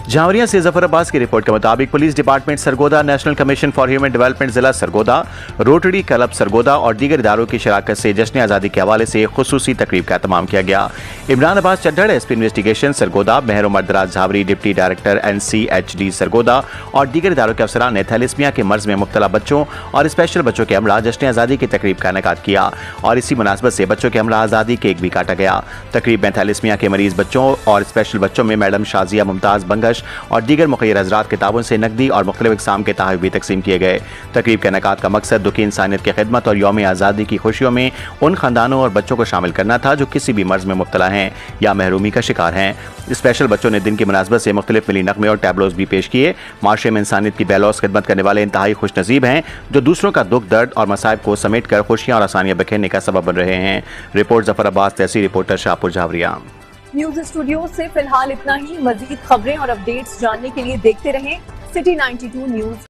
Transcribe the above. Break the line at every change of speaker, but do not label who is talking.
जहावरिया से जफर अब्बास की रिपोर्ट के मुताबिक police department Sargodha, national commission for human development जिला सरगोदा, रोटरी क्लब सरगोदा और दीगर इदारों की शराकत से जश्न आज़ादी के हवाले से खुसूसी तकरीब का एहतमाम किया गया। इमरान अब्बास चड्ढड़, एसपी इन्वेस्टिगेशन सरगोदा, मेहर उमर दराज Jhawari, deputy director NCHD Sargodha और दीगर इदारों के अफसरान ने थैलेसीमिया के मर्ज में मुब्तला बच्चों और स्पेशल बच्चों के हमरा जश्न आज़ादी की तकरीब का इनेकाद किया और इसी मुनासबत से बच्चों के हमरा आज़ादी केक भी काटा गया। तकरीब में थैलेसीमिया के मरीज बच्चों और स्पेशल बच्चों में मैडम शाजिया मुमताज़ बंगश और दीगर मुखिर हज़रात किताबों से नकदी और मुख्तलिफ इक़साम के तहफ़ भी तकसीम किए गए। तकरीब के इनेकाद का मकसद दुखी इंसानियत की खिदमत और यौम आज़ादी की खुशियों में उन खानदानों और बच्चों को शामिल करना था जो किसी भी मर्ज में मुब्तला हैं या महरूमी का शिकार हैं। स्पेशल बच्चों ने दिन की मुनासबत से मुख्तलिफ मिली नगमे और टैबलोज भी पेश किए। माशरे में इंसानियत की बेलौस खिदमत करने वाले इंतहाई खुश नसीब हैं जो दूसरों का दुख, दर्द और मसाइब को समेट कर खुशियाँ और आसानियाँ बिखेरने का सबब बन रहे हैं। रिपोर्ट जफर अब्बास, तहसील रिपोर्टर, शाहपुर, जहावरिया।
न्यूज़ स्टूडियो से फिलहाल इतना ही। मजीद खबरें और अपडेट्स जानने के लिए देखते रहें सिटी 92 न्यूज़।